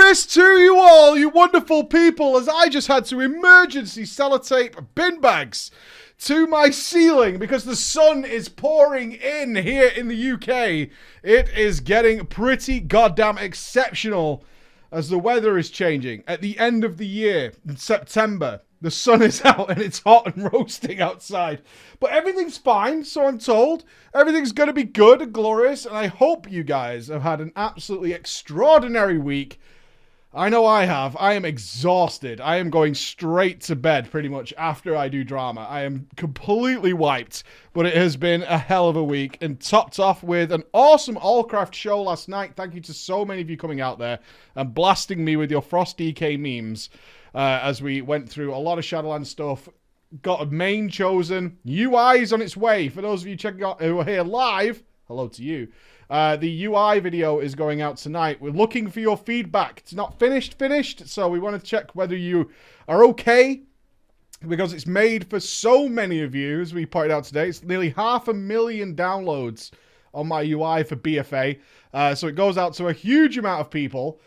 Breakfast to you all, you wonderful people, as I just had to emergency sellotape bin bags to my ceiling because the sun is pouring in here in the UK. It is getting pretty goddamn exceptional as the weather is changing. At the end of the year, in September, the sun is out and it's hot and roasting outside. But everything's fine, so I'm told. Everything's going to be good and glorious, and I hope you guys have had an absolutely extraordinary week. I know I have. I am exhausted. I am going straight to bed pretty much after I do drama. I am completely wiped, but it has been a hell of a week, and topped off with an awesome Allcraft show last night. Thank you to so many of you coming out there and blasting me with your Frost DK memes as we went through a lot of Shadowlands stuff. Got a main chosen. UI is on its way. For those of you checking out who are here live, hello to you. The UI video is going out tonight. We're looking for your feedback. It's not finished, so we want to check whether you are okay, because it's made for so many of you, as we pointed out today. It's nearly 500,000 downloads on my UI for BFA, so it goes out to a huge amount of people.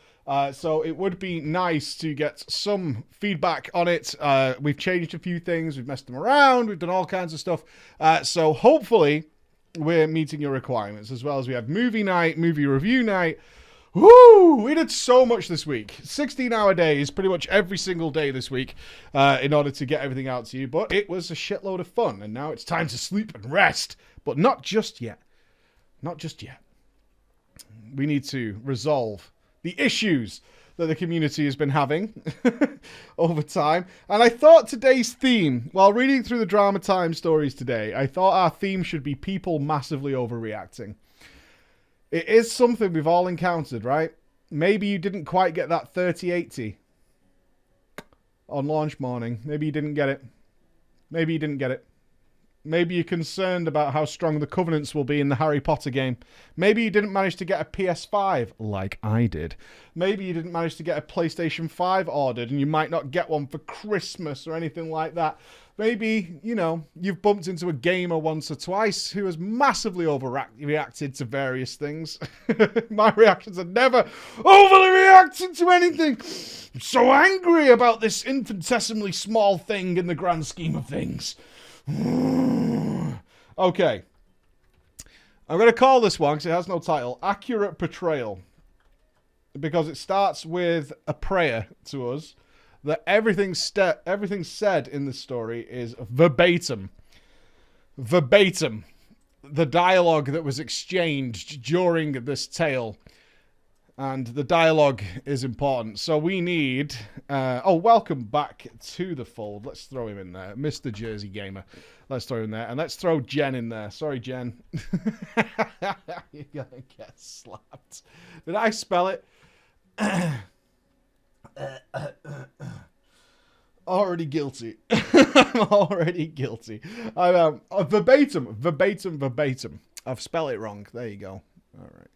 So it would be nice to get some feedback on it. We've changed a few things. We've messed them around. We've done all kinds of stuff. So hopefully we're meeting your requirements, as well as we have movie night, movie review night. Woo! We did so much this week. 16-hour days, pretty much every single day this week, in order to get everything out to you. But it was a shitload of fun, and now it's time to sleep and rest. But not just yet. Not just yet. We need to resolve the issues that the community has been having over time. And I thought today's theme, while reading through the Drama Time stories today, I thought our theme should be people massively overreacting. It is something we've all encountered, right? Maybe you didn't quite get that 3080 on launch morning. Maybe you didn't get it. Maybe you didn't get it. Maybe you're concerned about how strong the Covenants will be in the Harry Potter game. Maybe you didn't manage to get a PS5, like I did. Maybe you didn't manage to get a PlayStation 5 ordered, and you might not get one for Christmas or anything like that. Maybe, you know, you've bumped into a gamer once or twice who has massively overreacted to various things. My reactions are never overly reacting to anything. I'm so angry about this infinitesimally small thing in the grand scheme of things. Okay. I'm going to call this one, because it has no title, Accurate Portrayal. Because it starts with a prayer to us that everything said in the story is verbatim. Verbatim. The dialogue that was exchanged during this tale. And the dialogue is important. So we need... welcome back to the fold. Let's throw him in there. Mr. Jersey Gamer. Let's throw him there. And let's throw Jen in there. Sorry, Jen. You're going to get slapped. Did I spell it? Already guilty. I'm already guilty. I'm verbatim. I've spelled it wrong. There you go. All right.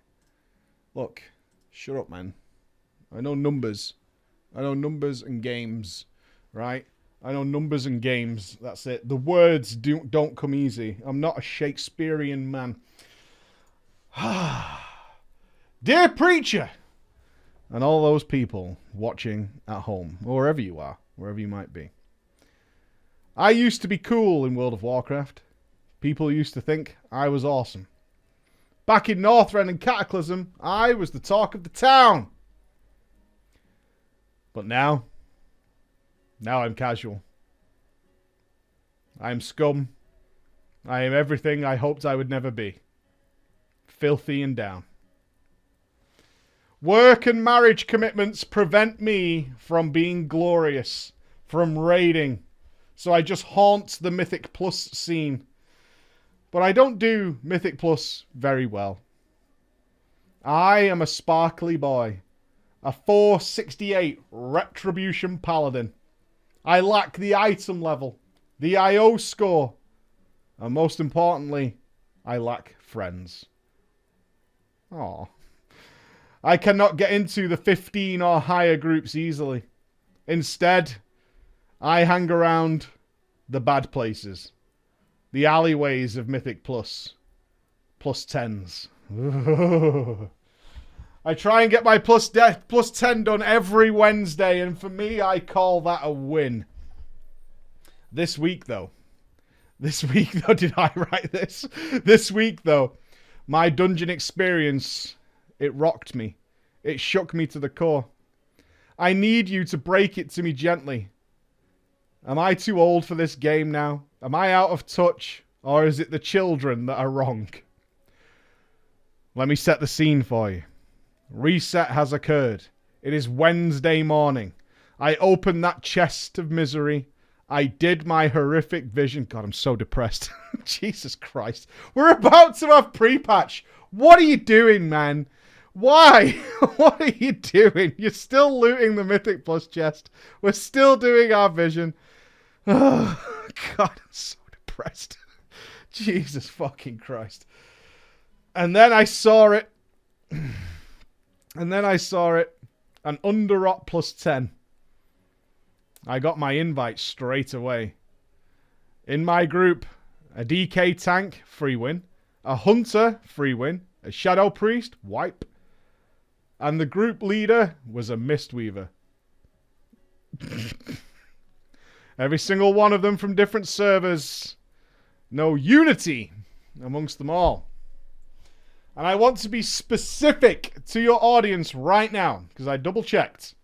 Look. Shut up, man. I know numbers. I know numbers and games, right? I know numbers and games. That's it. The words don't come easy. I'm not a Shakespearean man. Dear preacher, and all those people watching at home, or wherever you are, wherever you might be. I used to be cool in World of Warcraft. People used to think I was awesome. Back in Northrend and Cataclysm, I was the talk of the town. But now I'm casual. I am scum. I am everything I hoped I would never be. Filthy and down. Work and marriage commitments prevent me from being glorious, from raiding. So I just haunt the Mythic Plus scene. But I don't do Mythic Plus very well. I am a sparkly boy. A 468 Retribution Paladin. I lack the item level, the IO score, and most importantly, I lack friends. Aww. I cannot get into the 15 or higher groups easily. Instead, I hang around the bad places. The alleyways of Mythic Plus. Plus 10s. I try and get my plus 10 done every Wednesday, and for me, I call that a win. This week, though, did I write this? This week, though, my dungeon experience, it rocked me. It shook me to the core. I need you to break it to me gently. Am I too old for this game now? Am I out of touch? Or is it the children that are wrong? Let me set the scene for you. Reset has occurred. It is Wednesday morning. I opened that chest of misery. I did my horrific vision. God, I'm so depressed. Jesus Christ. We're about to have pre-patch. What are you doing, man? Why? What are you doing? You're still looting the Mythic Plus chest. We're still doing our vision. Oh, God, I'm so depressed. Jesus fucking Christ. And then I saw it. An Underrot plus 10. I got my invite straight away. In my group, a DK tank, free win. A hunter, free win. A shadow priest, wipe. And the group leader was a Mistweaver. Every single one of them from different servers. No unity amongst them all. And I want to be specific to your audience right now, because I double checked.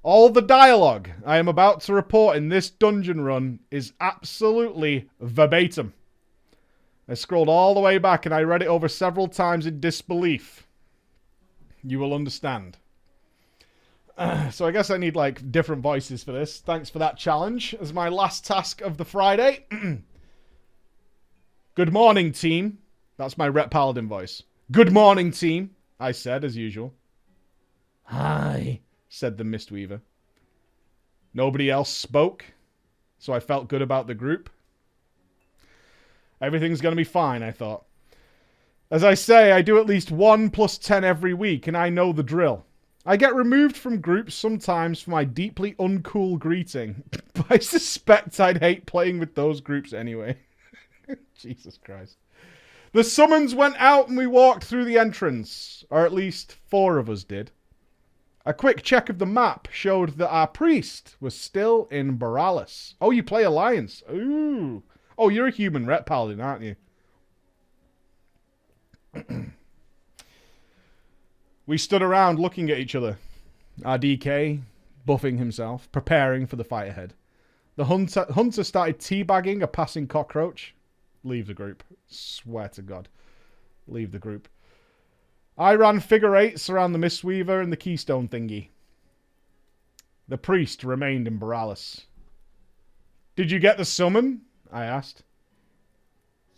All the dialogue I am about to report in this dungeon run is absolutely verbatim. I scrolled all the way back and I read it over several times in disbelief. You will understand. So I guess I need like different voices for this. Thanks for that challenge as my last task of the Friday. Good morning, team. That's my Ret Paladin voice. Good morning, team, I said as usual. Hi, said the Mistweaver. Nobody else spoke, so I felt good about the group. Everything's going to be fine, I thought. As I say, I do at least 1 plus 10 every week, and I know the drill. I get removed from groups sometimes for my deeply uncool greeting, but I suspect I'd hate playing with those groups anyway. Jesus Christ. The summons went out and we walked through the entrance, or at least 4 of us did. A quick check of the map showed that our priest was still in Boralus. Oh, you play Alliance. Ooh. Oh, you're a human Ret Paladin, aren't you? We stood around looking at each other. Our DK buffing himself, preparing for the fight ahead. The hunter started teabagging a passing cockroach. Leave the group. Swear to God. Leave the group. I ran figure eights around the Mistweaver and the keystone thingy. The priest remained in Boralus. Did you get the summon? I asked.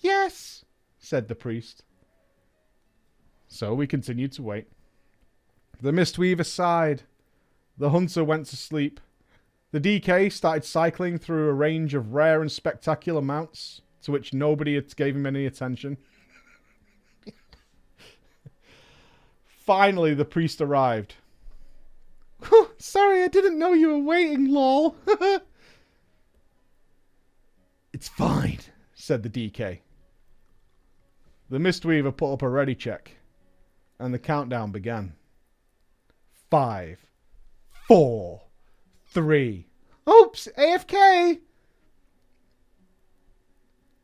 Yes, said the priest. So we continued to wait. The Mistweaver sighed. The hunter went to sleep. The DK started cycling through a range of rare and spectacular mounts, to which nobody gave him any attention. Finally, the priest arrived. Sorry, I didn't know you were waiting, lol. It's fine, said the DK. The Mistweaver put up a ready check, and the countdown began. 5, 4, 3. Oops, AFK!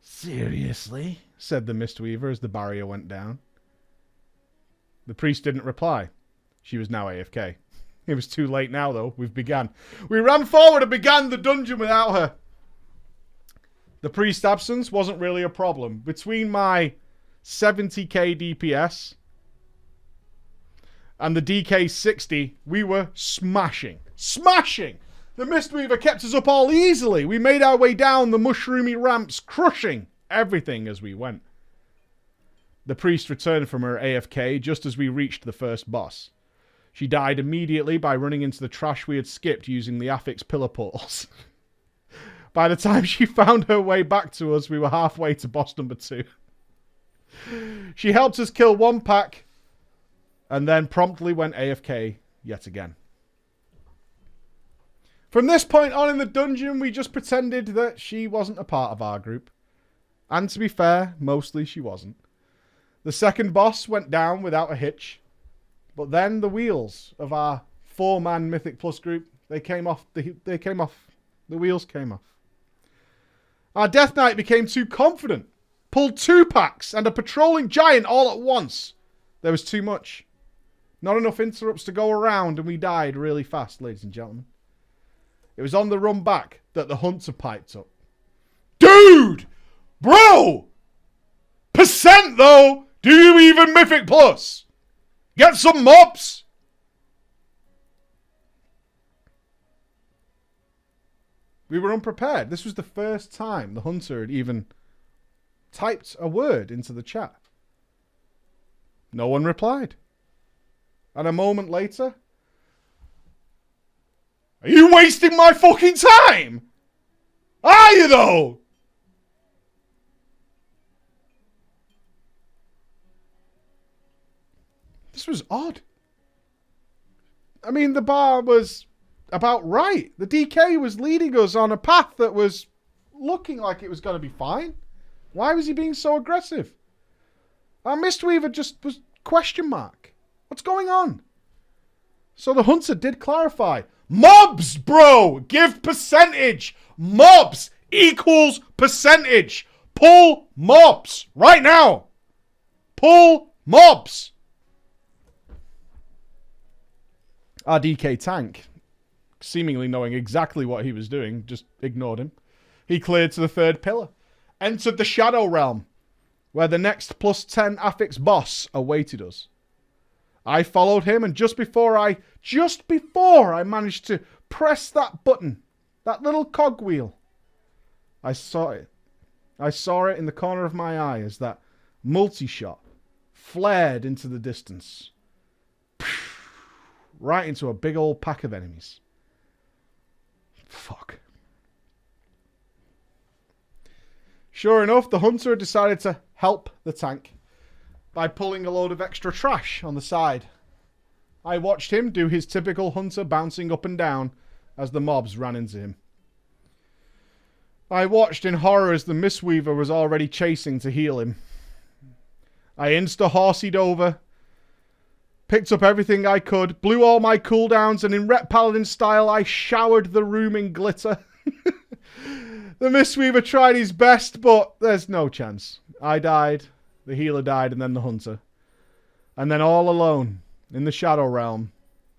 Seriously? Said the Mistweaver as the barrier went down. The priest didn't reply. She was now AFK. It was too late now, though. We've begun. We ran forward and began the dungeon without her. The priest's absence wasn't really a problem. Between my 70k DPS and the DK 60, we were smashing. Smashing! The Mistweaver kept us up all easily. We made our way down the mushroomy ramps, crushing everything as we went. The priest returned from her AFK just as we reached the first boss. She died immediately by running into the trash we had skipped using the affix pillar portals. By the time she found her way back to us, we were halfway to boss number 2. She helped us kill 1 pack and then promptly went AFK yet again. From this point on in the dungeon, we just pretended that she wasn't a part of our group. And to be fair, mostly she wasn't. The second boss went down without a hitch. But then the wheels of our 4-man Mythic Plus group, they came off. The wheels came off. Our Death Knight became too confident. Pulled 2 packs and a patrolling giant all at once. There was too much. Not enough interrupts to go around, and we died really fast, ladies and gentlemen. It was on the run back that the hunter piped up. Dude! Bro! Percent, though! Do you even Mythic Plus? Get some mobs! We were unprepared. This was the first time the hunter had even typed a word into the chat. No one replied. And a moment later... Are you wasting my fucking time? Are you, though? This was odd. I mean, the bar was about right. The DK was leading us on a path that was looking like it was going to be fine. Why was he being so aggressive? Our Mistweaver just was question mark. What's going on? So the hunter did clarify. Mobs, bro! Give percentage! Mobs equals percentage! Pull mobs! Right now! Pull mobs! Our DK tank, seemingly knowing exactly what he was doing, just ignored him. He cleared to the 3rd pillar, entered the Shadow Realm, where the next +10 affix boss awaited us. I followed him, and just before I managed to press that button, that little cogwheel, I saw it. I saw it in the corner of my eye as that multi-shot flared into the distance. Right into a big old pack of enemies. Fuck. Sure enough, the hunter decided to help the tank by pulling a load of extra trash on the side. I watched him do his typical hunter bouncing up and down as the mobs ran into him. I watched in horror as the Mistweaver was already chasing to heal him. I insta-horseyed over, picked up everything I could, blew all my cooldowns, and in Ret Paladin style, I showered the room in glitter. The Mistweaver tried his best, but there's no chance. I died, the healer died, and then the hunter. And then all alone, in the Shadow Realm,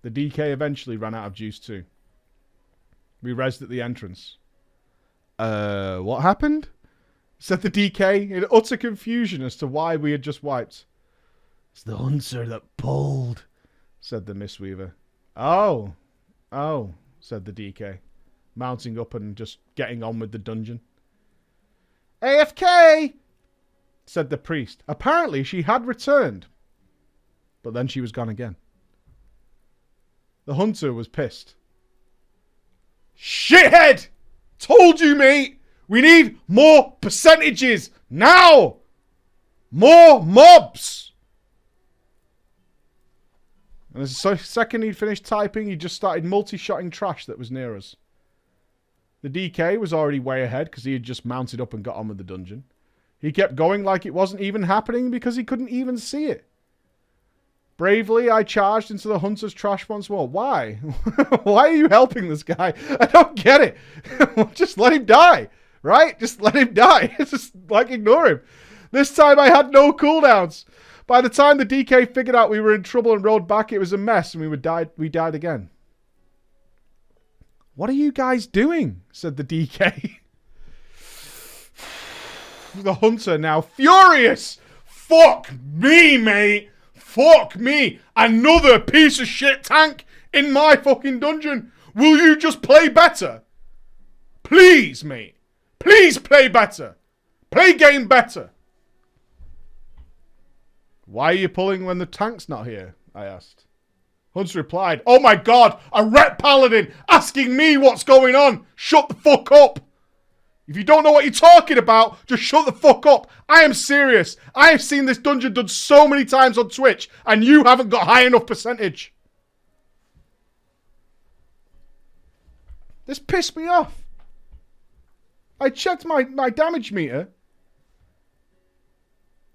the DK eventually ran out of juice too. We rezzed at the entrance. What happened? Said the DK in utter confusion as to why we had just wiped. It's the hunter that pulled, said the Mistweaver. Oh, said the DK, mounting up and just getting on with the dungeon. AFK, said the priest. Apparently she had returned, but then she was gone again. The hunter was pissed. Shithead! Told you, mate! We need more percentages! Now! More mobs! And the second he'd finished typing, he just started multi-shotting trash that was near us. The DK was already way ahead because he had just mounted up and got on with the dungeon. He kept going like it wasn't even happening because he couldn't even see it. Bravely, I charged into the hunter's trash once more. Why? Why are you helping this guy? I don't get it. Just let him die, right? Just let him die. Just, like, ignore him. This time I had no cooldowns. By the time the DK figured out we were in trouble and rode back, it was a mess and we died again. What are you guys doing? Said the DK. The hunter now furious. Fuck me, mate. Fuck me. Another piece of shit tank in my fucking dungeon. Will you just play better? Please, mate. Please play better. Play game better. Why are you pulling when the tank's not here? I asked. Hunter replied, oh my god, a Ret Paladin asking me what's going on. Shut the fuck up. If you don't know what you're talking about, just shut the fuck up. I am serious. I have seen this dungeon done so many times on Twitch, and you haven't got high enough percentage. This pissed me off. I checked my damage meter,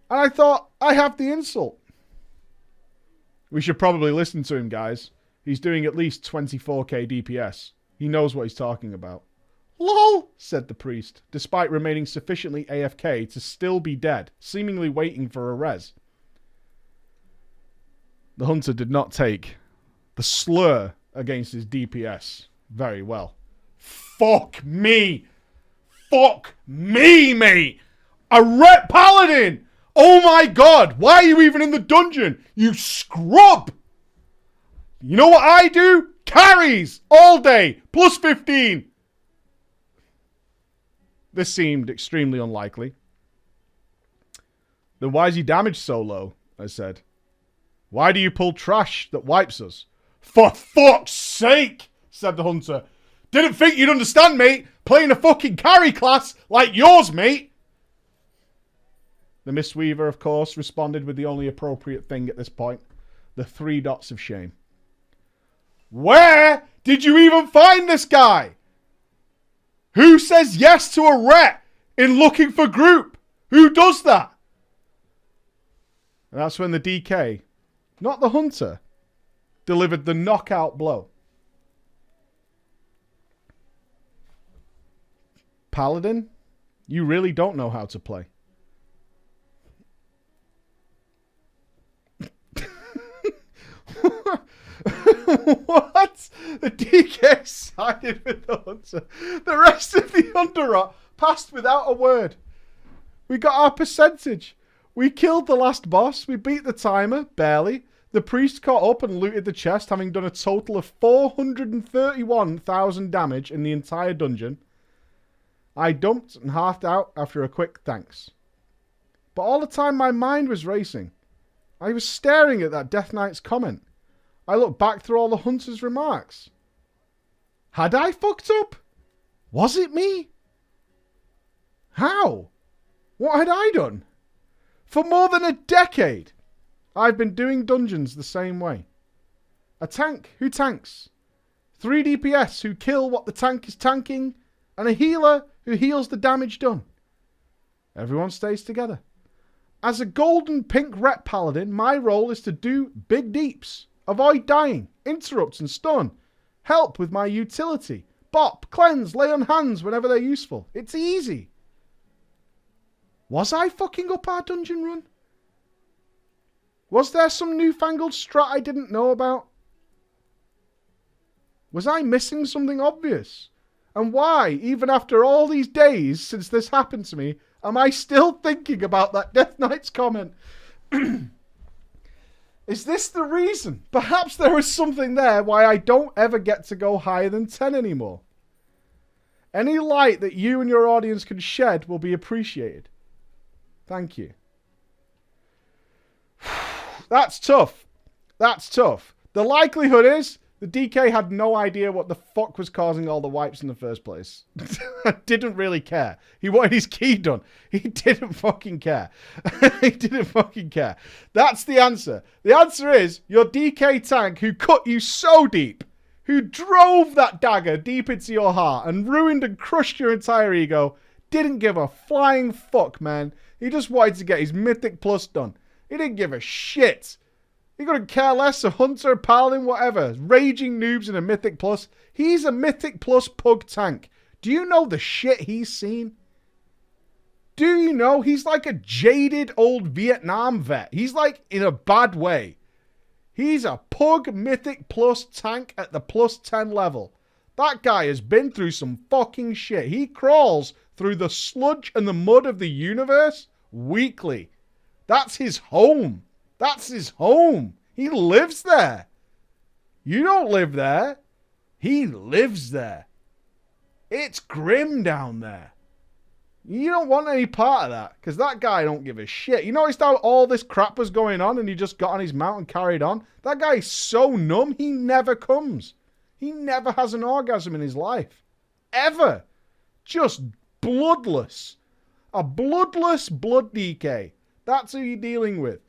and I thought, I have the insult. We should probably listen to him, guys. He's doing at least 24k DPS. He knows what he's talking about. Lol, said the priest, despite remaining sufficiently AFK to still be dead, seemingly waiting for a res. The hunter did not take the slur against his DPS very well. Fuck me! Fuck me, mate! A ret paladin! Oh my god! Why are you even in the dungeon? You scrub! You know what I do? Carries! All day! Plus 15! This seemed extremely unlikely. Then why is he damaged so low? I said. Why do you pull trash that wipes us? For fuck's sake, said the hunter. Didn't think you'd understand, mate. Playing a fucking carry class like yours, mate. The Mistweaver, of course, responded with the only appropriate thing at this point. The 3 dots of shame. Where did you even find this guy? Who says yes to a ret in looking for group? Who does that? And that's when the DK, not the hunter, delivered the knockout blow. Paladin, you really don't know how to play. What? The DK sided with the hunter. The rest of the Underrot passed without a word. We got our percentage. We killed the last boss. We beat the timer, barely. The priest caught up and looted the chest, having done a total of 431,000 damage in the entire dungeon. I dumped and halved out after a quick thanks. But all the time my mind was racing. I was staring at that Death Knight's comment. I looked back through all the hunter's remarks. Had I fucked up? Was it me? How? What had I done? For more than a decade, I've been doing dungeons the same way. A tank who tanks. 3 DPS who kill what the tank is tanking. And a healer who heals the damage done. Everyone stays together. As a golden pink ret paladin, my role is to do big deeps. Avoid dying, interrupt and stun. Help with my utility. Bop, cleanse, lay on hands whenever they're useful. It's easy. Was I fucking up our dungeon run? Was there some newfangled strat I didn't know about? Was I missing something obvious? And why, even after all these days since this happened to me, am I still thinking about that Death Knight's comment? Is this the reason? Perhaps there is something there why I don't ever get to go higher than 10 anymore. Any light that you and your audience can shed will be appreciated. Thank you. That's tough. That's tough. The likelihood is the DK had no idea what the fuck was causing all the wipes in the first place. Didn't really care. He wanted his key done. He didn't fucking care. He didn't fucking care. That's the answer. The answer is your DK tank who cut you so deep, who drove that dagger deep into your heart and ruined and crushed your entire ego, didn't give a flying fuck, man. He just wanted to get his Mythic Plus done. He didn't give a shit. He couldn't care less, a hunter, paladin, whatever. Raging noobs in a Mythic Plus. He's a Mythic Plus pug tank. Do you know the shit he's seen? Do you know he's like a jaded old Vietnam vet? He's like in a bad way. He's a pug Mythic Plus tank at the plus 10 level. That guy has been through some fucking shit. He crawls through the sludge and the mud of the universe weekly. That's his home. That's his home. He lives there. You don't live there. He lives there. It's grim down there. You don't want any part of that, because that guy don't give a shit. You noticed how all this crap was going on and he just got on his mount and carried on? That guy's so numb, he never comes. He never has an orgasm in his life. Ever. Just bloodless. A bloodless blood DK. That's who you're dealing with.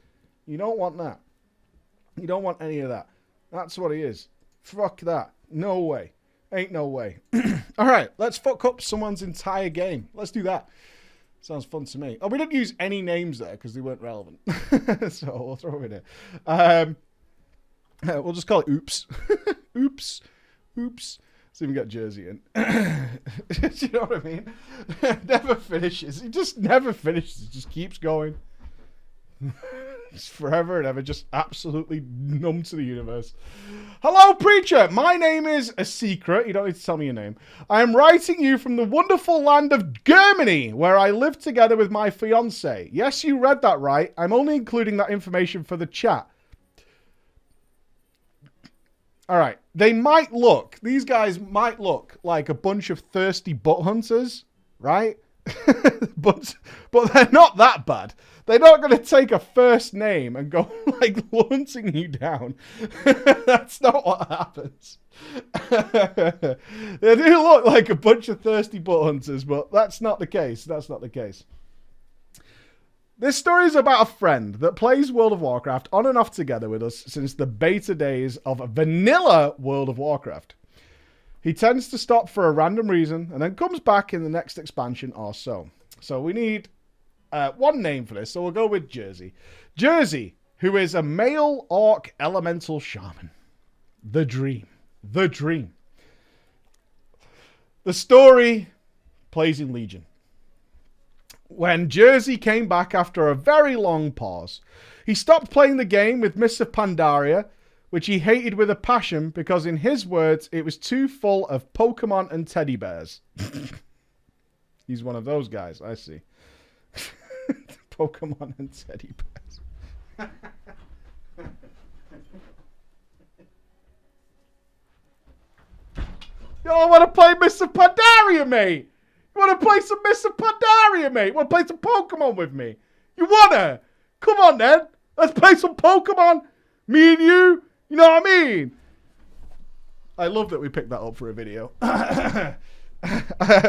You don't want that. You don't want any of that. That's what he is. Fuck that. No way. Ain't no way. All right, let's fuck up someone's entire game. Let's do that. Sounds fun to me. Oh, we didn't use any names there because they weren't relevant. So we'll throw it in. We'll just call it Oops. Oops. Oops. Let's even get Jersey in. Do you know what I mean? Never finishes. He just never finishes. It just keeps going. It's forever and ever, just absolutely numb to the universe. Hello, preacher. My name is a secret. You don't need to tell me your name. I am writing you from the wonderful land of Germany, where I live together with my fiance. Yes, you read that right. I'm only including that information for the chat. All right. These guys might look like a bunch of thirsty butt hunters, right? but they're not that bad. They're not going to take a first name and go like hunting you down. That's not what happens. They do look like a bunch of thirsty butt hunters, but that's not the case. That's not the case. This story is about a friend that plays World of Warcraft on and off together with us since the beta days of vanilla World of Warcraft. He tends to stop for a random reason and then comes back in the next expansion or so. So we need one name for this, so we'll go with Jersey. Jersey, who is a male orc elemental shaman. The dream. The dream. The story plays in Legion. When Jersey came back after a very long pause, he stopped playing the game with Mists of Pandaria, which he hated with a passion because, in his words, it was too full of Pokemon and teddy bears. He's one of those guys, I see. Pokemon and teddy bears. Yo, I want to play Mists of Pandaria, mate! You want to play some Mists of Pandaria, mate? You want to play some Pokemon with me? You want to? Come on, then. Let's play some Pokemon. Me and you. You know what I mean? I love that we picked that up for a video.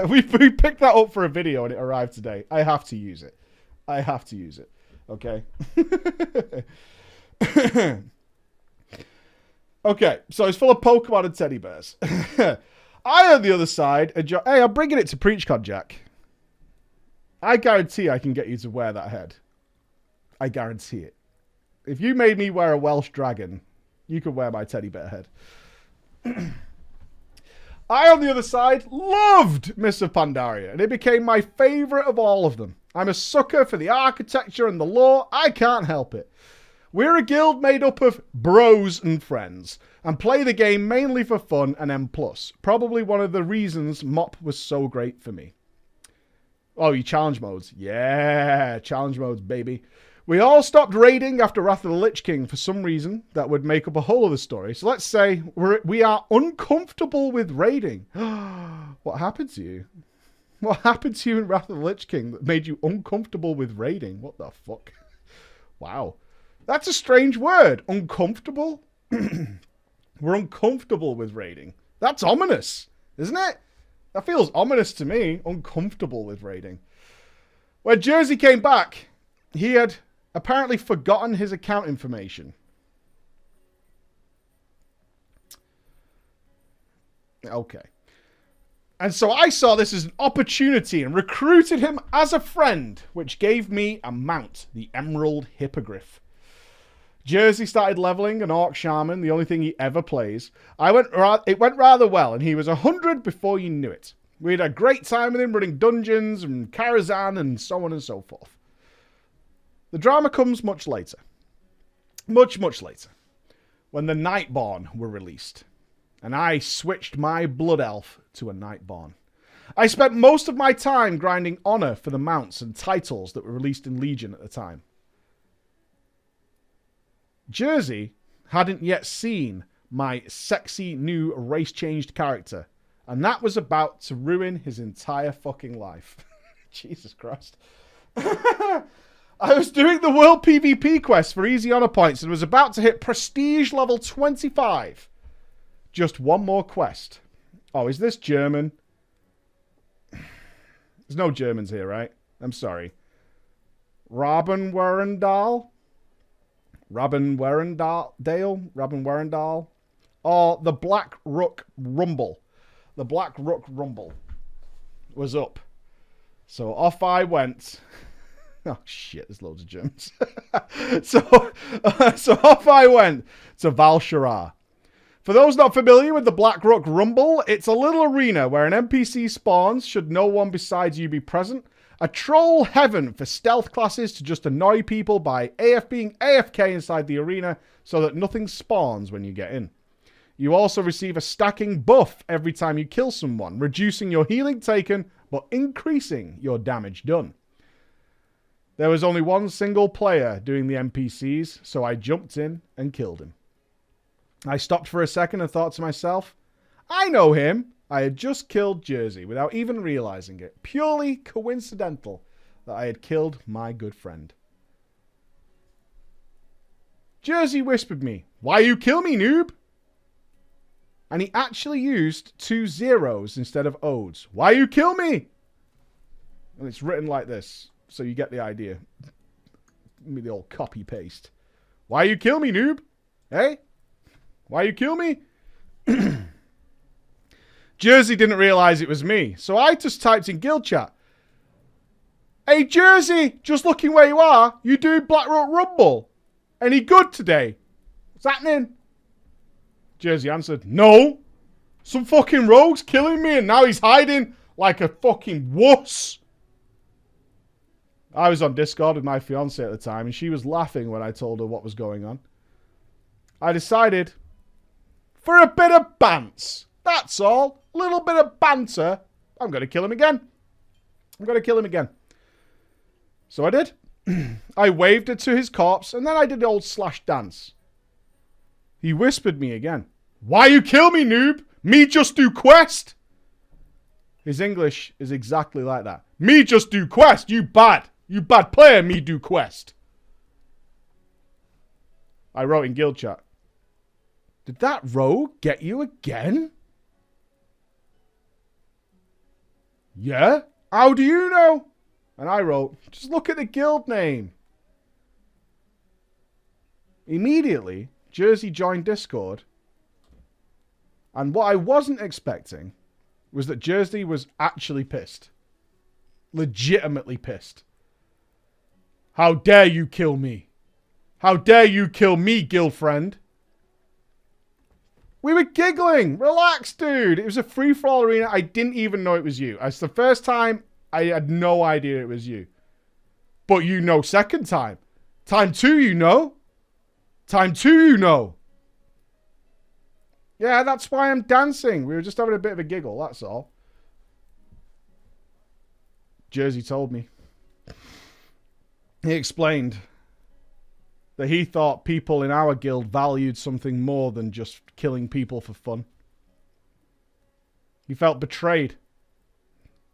we picked that up for a video and it arrived today. I have to use it. I have to use it. Okay? Okay, so it's full of Pokemon and teddy bears. I, on the other side, enjoy... Hey, I'm bringing it to PreachCon, Jack. I guarantee I can get you to wear that head. I guarantee it. If you made me wear a Welsh dragon, you could wear my teddy bear head. I, on the other side, loved Mists of Pandaria, and it became my favourite of all of them. I'm a sucker for the architecture and the lore. I can't help it. We're a guild made up of bros and friends, and play the game mainly for fun and M+. Probably one of the reasons MOP was so great for me. Oh, you challenge modes. Yeah, challenge modes, baby. We all stopped raiding after Wrath of the Lich King for some reason that would make up a whole other story. So let's say we are uncomfortable with raiding. What happened to you? What happened to you in Wrath of the Lich King that made you uncomfortable with raiding? What the fuck? Wow. That's a strange word. Uncomfortable? We're uncomfortable with raiding. That's ominous, isn't it? That feels ominous to me. Uncomfortable with raiding. When Jersey came back, he had apparently forgotten his account information. Okay. And so I saw this as an opportunity and recruited him as a friend, which gave me a mount, the Emerald Hippogriff. Jersey started leveling an Orc Shaman, the only thing he ever plays. It went rather well, and he was 100 before you knew it. We had a great time with him running dungeons and Karazhan and so on and so forth. The drama comes much later. Much, much later. When the Nightborn were released. And I switched my Blood Elf to a Nightborn. I spent most of my time grinding honor for the mounts and titles that were released in Legion at the time. Jersey hadn't yet seen my sexy new race-changed character, and that was about to ruin his entire fucking life. Jesus Christ. I was doing the World PvP quest for easy honor points and was about to hit Prestige level 25. Just one more quest. Oh, is this German? There's no Germans here, right? I'm sorry. Rabenwerendal? Rabenwerendal? Or the Black Rook Rumble. The Black Rook Rumble was up. So off I went Oh, shit, there's loads of Germans. So off I went to Val'sharah. For those not familiar with the Blackrock Rumble, it's a little arena where an NPC spawns should no one besides you be present. A troll heaven for stealth classes to just annoy people by being AFK inside the arena so that nothing spawns when you get in. You also receive a stacking buff every time you kill someone, reducing your healing taken but increasing your damage done. There was only one single player doing the NPCs, so I jumped in and killed him. I stopped for a second and thought to myself, I know him. I had just killed Jersey without even realizing it. Purely coincidental that I had killed my good friend. Jersey whispered me, "Why you kill me, noob?" And he actually used 2 zeros instead of O's. Why you kill me? And it's written like this, so you get the idea. Give me the old copy paste. Why you kill me, noob? Hey? Why you kill me? Jersey didn't realize it was me, so I just typed in guild chat. Hey Jersey, just looking where you are, you doing Blackrock Rumble? Any good today? What's happening? Jersey answered, no. Some fucking rogue's killing me and now he's hiding like a fucking wuss. I was on Discord with my fiance at the time and she was laughing when I told her what was going on. I decided, for a bit of bants, that's all, a little bit of banter, I'm going to kill him again. I'm going to kill him again. So I did. I waved it to his corpse and then I did the old slash dance. He whispered me again. Why you kill me, noob? Me just do quest. His English is exactly like that. Me just do quest. You bad. You bad player. Me do quest. I wrote in guild chat. Did that rogue get you again? Yeah? How do you know? And I wrote, just look at the guild name. Immediately, Jersey joined Discord. And what I wasn't expecting was that Jersey was actually pissed. Legitimately pissed. How dare you kill me? How dare you kill me, guild friend? We were giggling. Relax, dude. It was a free-for-all arena. I didn't even know it was you. It's the first time I had no idea it was you. But you know second time. Time 2, you know. Time 2, you know. Yeah, that's why I'm dancing. We were just having a bit of a giggle, that's all. Jersey told me. He explained that he thought people in our guild valued something more than just killing people for fun. He felt betrayed.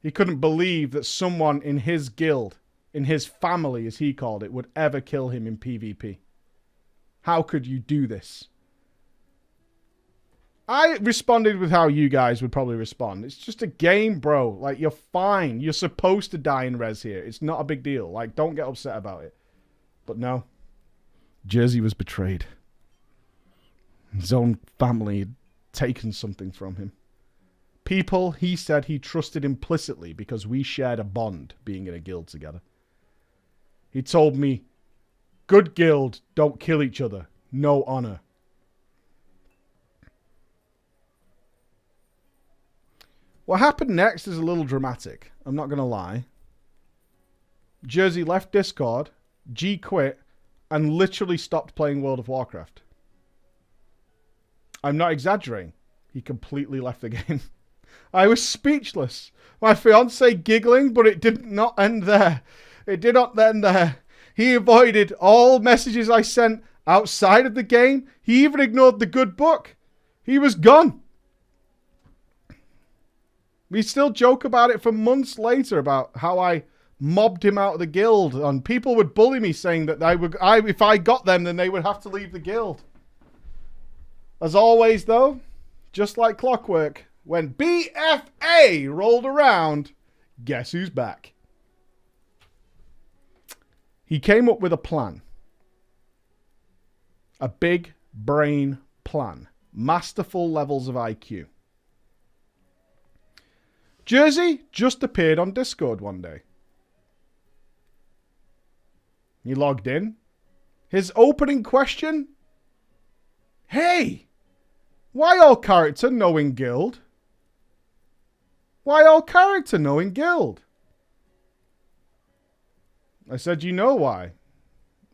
He couldn't believe that someone in his guild, in his family as he called it, would ever kill him in PvP. How could you do this? I responded with how you guys would probably respond. It's just a game, bro. Like, you're fine. You're supposed to die in res here. It's not a big deal. Like, don't get upset about it. But no. Jersey was betrayed. His own family had taken something from him. People he said he trusted implicitly because we shared a bond being in a guild together. He told me, good guild, don't kill each other. No honor. What happened next is a little dramatic. I'm not going to lie. Jersey left Discord, G quit, and literally stopped playing World of Warcraft. I'm not exaggerating. He completely left the game. I was speechless. My fiance giggling, but it did not end there. It did not end there. He avoided all messages I sent outside of the game. He even ignored the good book. He was gone. We still joke about it for months later about how I mobbed him out of the guild. And people would bully me saying that if I got them, then they would have to leave the guild. As always, though, just like clockwork, when BFA rolled around, guess who's back? He came up with a plan. A big brain plan. Masterful levels of IQ. Jersey just appeared on Discord one day. He logged in. His opening question? Hey, why all character knowing guild? Why all character knowing guild? I said, you know why.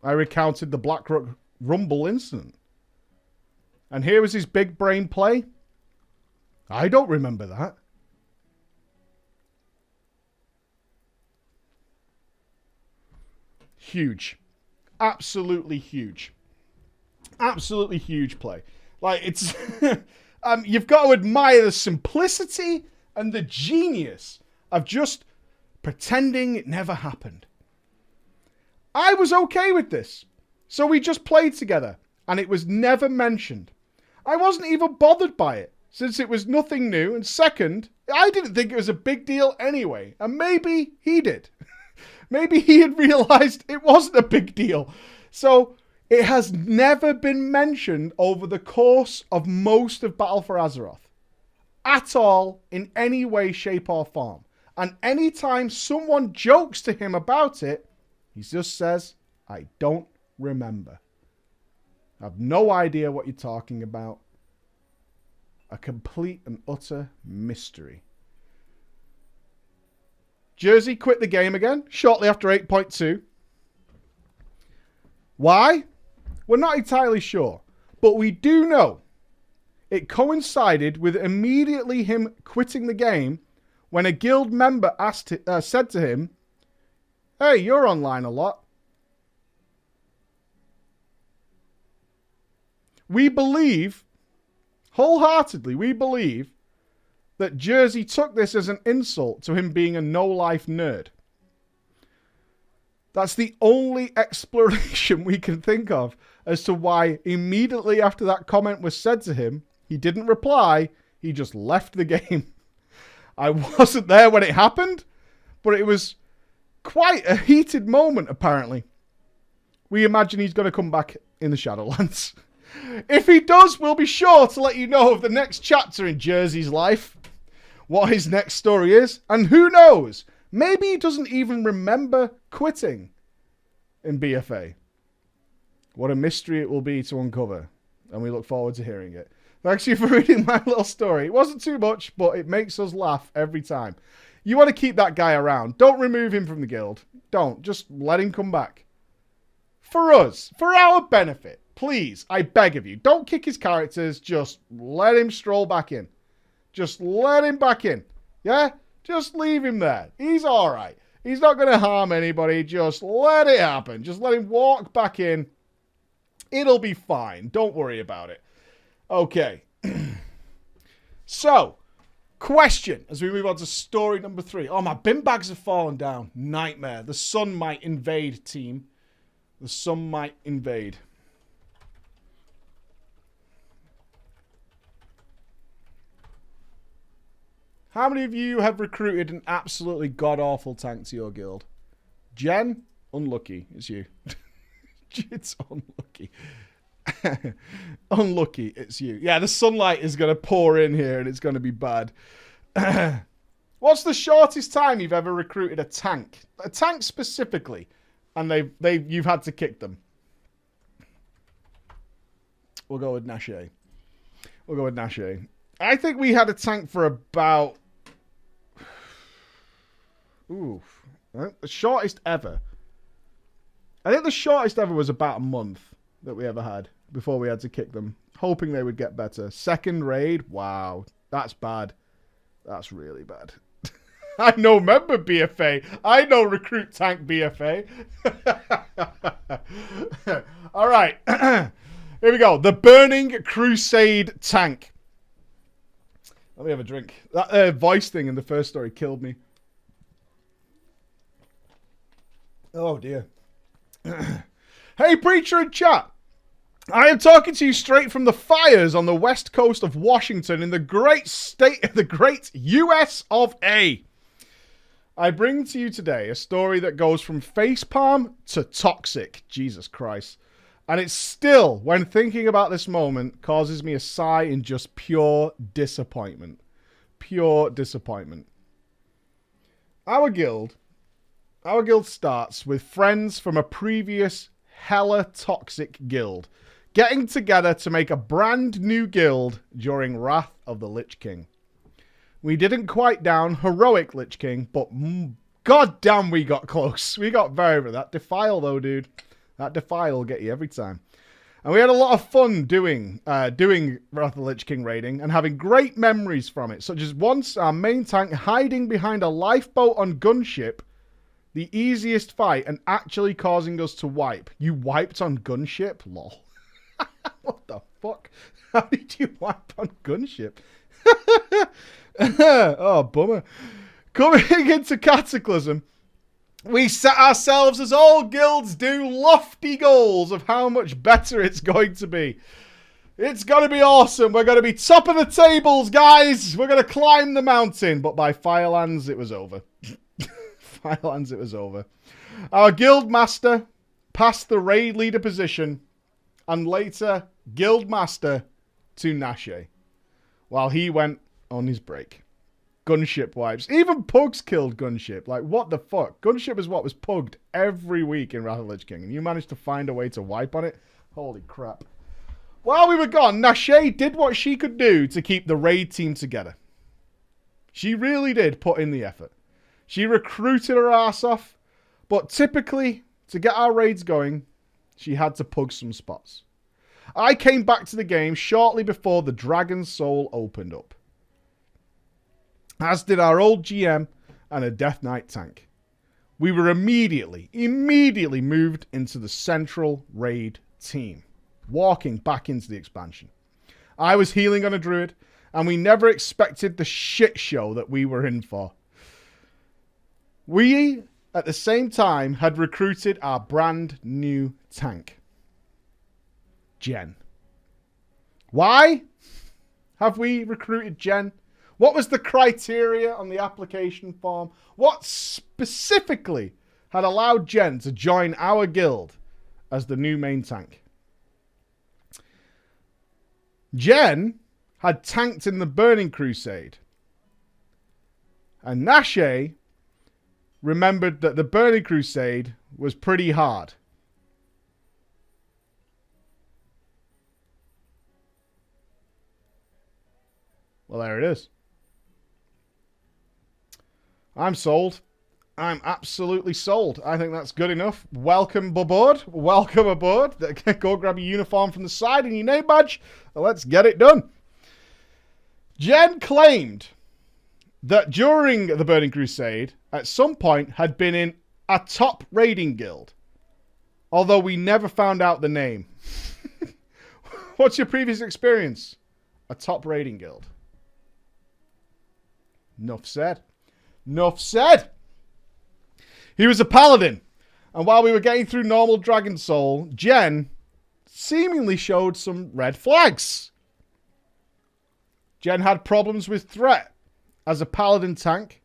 I recounted the Blackrock Rumble incident. And here was his big brain play. I don't remember that. Huge. Absolutely huge. Absolutely huge play. Like, it's... you've got to admire the simplicity and the genius of just pretending it never happened. I was okay with this. So we just played together, and it was never mentioned. I wasn't even bothered by it, since it was nothing new, and second, I didn't think it was a big deal anyway, and maybe he did. Maybe he had realized it wasn't a big deal. So it has never been mentioned over the course of most of Battle for Azeroth. At all, in any way, shape or form. And anytime someone jokes to him about it, he just says, I don't remember. I have no idea what you're talking about. A complete and utter mystery. Jersey quit the game again, shortly after 8.2. Why? We're not entirely sure. But we do know it coincided with immediately him quitting the game when a guild member said to him, hey, you're online a lot. We believe, wholeheartedly, we believe that Jersey took this as an insult to him being a no-life nerd. That's the only explanation we can think of as to why immediately after that comment was said to him, he didn't reply, he just left the game. I wasn't there when it happened, but it was quite a heated moment, apparently. We imagine he's going to come back in the Shadowlands. If he does, we'll be sure to let you know of the next chapter in Jersey's life, what his next story is, and who knows, maybe he doesn't even remember quitting in BFA. What a mystery it will be to uncover, and we look forward to hearing it. Thanks you for reading my little story. It wasn't too much, but it makes us laugh every time. You want to keep that guy around. Don't remove him from the guild. Don't. Just let him come back. For us. For our benefit. Please. I beg of you. Don't kick his characters. Just let him stroll back in. Just let him back in. Yeah? Just leave him there. He's alright. He's not going to harm anybody. Just let it happen. Just let him walk back in. It'll be fine. Don't worry about it. Okay. So, question as we move on to story number 3. Oh, my bin bags have fallen down. Nightmare. The sun might invade, team. The sun might invade. How many of you have recruited an absolutely god-awful tank to your guild? Jen? Unlucky. It's you. It's unlucky. Unlucky. It's you. Yeah, the sunlight is going to pour in here and it's going to be bad. What's the shortest time you've ever recruited a tank? A tank specifically. And you've had to kick them. We'll go with Nashe. We'll go with Nashe. I think we had a tank for about... Ooh. The shortest ever. I think the shortest ever was about a month that we ever had before we had to kick them. Hoping they would get better. Second raid? Wow. That's bad. That's really bad. I know member BFA. I know recruit tank BFA. All right. Here we go. The Burning Crusade tank. Let me have a drink. That voice thing in the first story killed me. Oh, dear. Hey, preacher in chat. I am talking to you straight from the fires on the west coast of Washington in the great US of A. I bring to you today a story that goes from facepalm to toxic. Jesus Christ. And it still, when thinking about this moment, causes me a sigh in just pure disappointment. Pure disappointment. Our guild Our guild starts with friends from a previous hella toxic guild getting together to make a brand new guild during Wrath of the Lich King. We didn't quite down heroic Lich King, but god damn we got close. We got very... That Defile though, dude. That Defile will get you every time. And we had a lot of fun doing Wrath of the Lich King raiding and having great memories from it, such as once our main tank hiding behind a lifeboat on Gunship, the easiest fight, and actually causing us to wipe. You wiped on Gunship? Lol. What the fuck? How did you wipe on Gunship? Oh, bummer. Coming into Cataclysm, we set ourselves, as all guilds do, lofty goals of how much better it's going to be. It's going to be awesome. We're going to be top of the tables, guys. We're going to climb the mountain. But by Firelands, it was over. Firelands, it was over. Our guild master passed the raid leader position and later guild master to Nashe while he went on his break. Gunship wipes. Even Pugs killed Gunship. Like, what the fuck? Gunship is what was pugged every week in Wrath of the Lich King, and you managed to find a way to wipe on it? Holy crap. While we were gone, Nashe did what she could do to keep the raid team together. She really did put in the effort. She recruited her ass off, but typically, to get our raids going, she had to pug some spots. I came back to the game shortly before the Dragon's Soul opened up, as did our old GM and a Death Knight tank. We were immediately moved into the central raid team, walking back into the expansion. I was healing on a druid, and we never expected the shit show that we were in for. We, at the same time, had recruited our brand new tank, Jen. Why have we recruited Jen? What was the criteria on the application form? What specifically had allowed Jen to join our guild as the new main tank? Jen had tanked in the Burning Crusade, and Nashe remembered that the Burning Crusade was pretty hard. Well, there it is. I'm sold. I'm absolutely sold. I think that's good enough. Welcome aboard. Welcome aboard. Go grab your uniform from the side and your name badge. Let's get it done. Jen claimed that during the Burning Crusade, at some point, had been in a top raiding guild. Although we never found out the name. What's your previous experience? A top raiding guild. Nuff said. Nuff said. He was a paladin. And while we were getting through normal Dragon Soul, Jen seemingly showed some red flags. Jen had problems with threat as a paladin tank.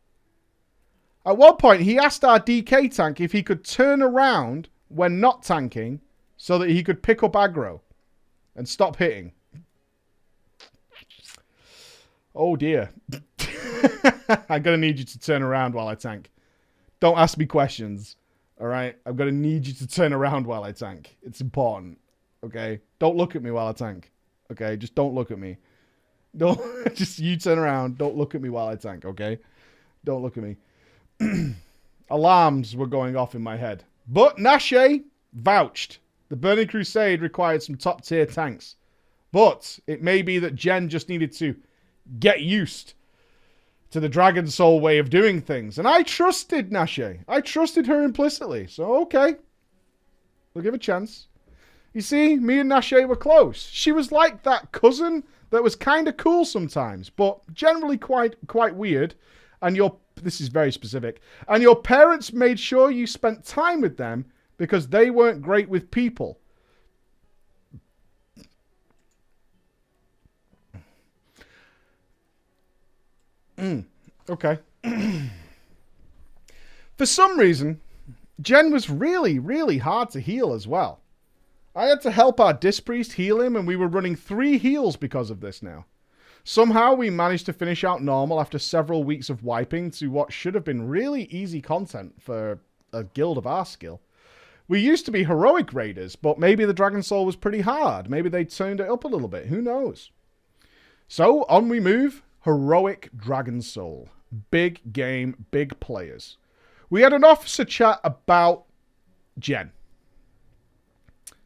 At one point, he asked our DK tank if he could turn around when not tanking so that he could pick up aggro and stop hitting. Oh dear. I'm going to need you to turn around while I tank. Don't ask me questions. Alright? I'm going to need you to turn around while I tank. It's important. Okay? Don't look at me while I tank. Okay? Just don't look at me. Don't just you turn around. Don't look at me while I tank, okay? Don't look at me. Alarms were going off in my head. But Nashe vouched. The Burning Crusade required some top tier tanks. But it may be that Jen just needed to get used to the Dragon Soul way of doing things. And I trusted Nashe. I trusted her implicitly. So, okay. We'll give a chance. You see, me and Nashe were close. She was like that cousin that was kind of cool sometimes, but generally quite weird. And this is very specific. And your parents made sure you spent time with them because they weren't great with people. Okay. For some reason, Jen was really hard to heal as well. I had to help our Disc Priest heal him, and we were running 3 heals because of this now. Somehow we managed to finish out normal after several weeks of wiping to what should have been really easy content for a guild of our skill. We used to be heroic raiders, but maybe the Dragon Soul was pretty hard. Maybe they turned it up a little bit. Who knows? So, on we move. Heroic Dragon Soul. Big game, big players. We had an officer chat about Jen.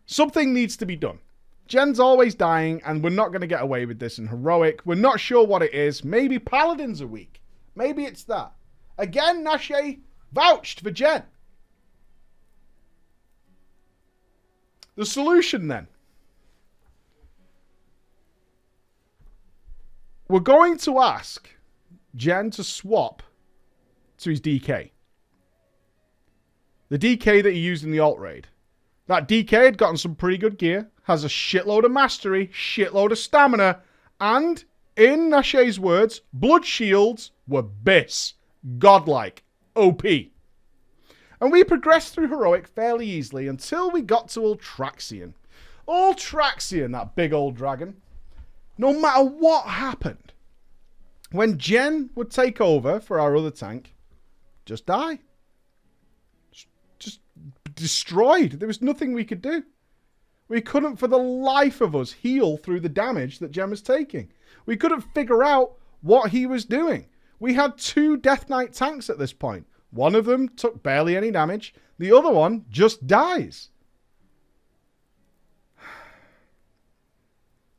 Something needs to be done. Jen's always dying, and we're not going to get away with this in Heroic. We're not sure what it is. Maybe Paladins are weak. Maybe it's that. Again, Nashe vouched for Jen. The solution, then. We're going to ask Jen to swap to his DK. The DK that he used in the alt raid. That DK had gotten some pretty good gear, has a shitload of mastery, shitload of stamina, and, in Nashe's words, blood shields were bis. Godlike. OP. And we progressed through Heroic fairly easily until we got to Ultraxion. Ultraxion, that big old dragon. No matter what happened, when Jen would take over for our other tank, just die. Just destroyed. There was nothing we could do. We couldn't for the life of us heal through the damage that Jen was taking. We couldn't figure out what he was doing. We had 2 Death Knight tanks at this point. One of them took barely any damage. The other one just dies.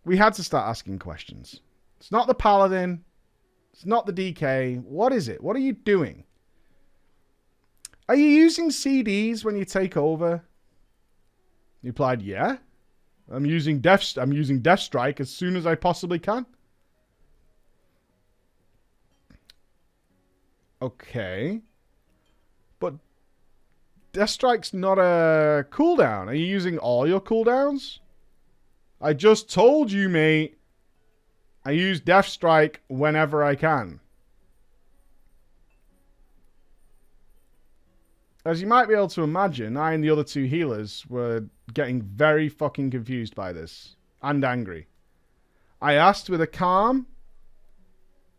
We had to start asking questions. It's not the Paladin. It's not the DK. What is it? What are you doing? Are you using CDs when you take over? He replied, yeah. I'm using Death Strike as soon as I possibly can. Okay. But Death Strike's not a cooldown. Are you using all your cooldowns? I just told you, mate. I use Death Strike whenever I can. As you might be able to imagine, I and the other 2 healers were getting very fucking confused by this. And angry. I asked with a calm,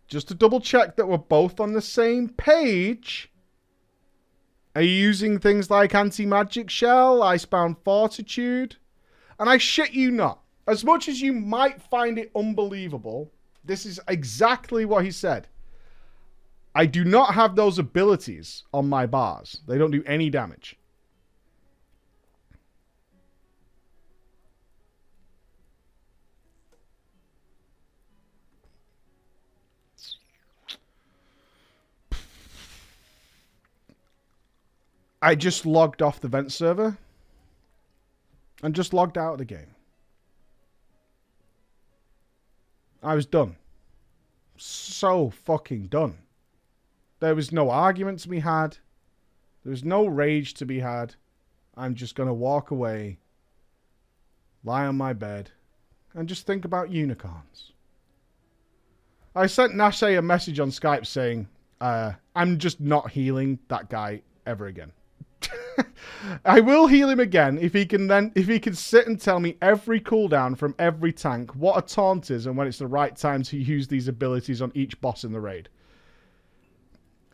just to double check that we're both on the same page. Are you using things like Anti-Magic Shell, Icebound Fortitude? And I shit you not. As much as you might find it unbelievable, this is exactly what he said. I do not have those abilities on my bars. They don't do any damage. I just logged off the vent server and just logged out of the game. I was done. So fucking done. There was no argument to be had. There was no rage to be had. I'm just going to walk away, lie on my bed, and just think about unicorns. I sent Nashe a message on Skype saying, I'm just not healing that guy ever again. I will heal him again if he can sit and tell me every cooldown from every tank, what a taunt is, and when it's the right time to use these abilities on each boss in the raid.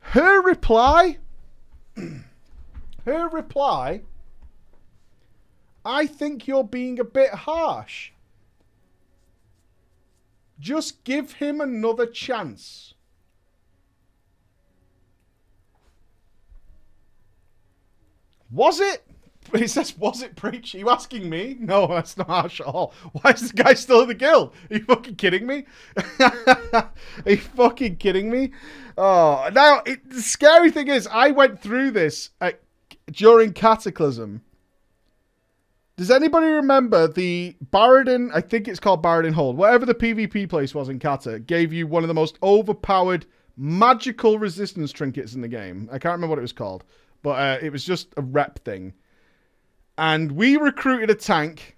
Her reply, I think you're being a bit harsh. Just give him another chance. Was it? He says, was it, Preach? Are you asking me? No, that's not harsh at all. Why is this guy still in the guild? Are you fucking kidding me? Are you fucking kidding me? Oh, now, the scary thing is, I went through this during Cataclysm. Does anybody remember the Baradin, I think it's called Baradin Hold, whatever the PvP place was in Cata, gave you one of the most overpowered magical resistance trinkets in the game. I can't remember what it was called. But it was just a rep thing. And we recruited a tank.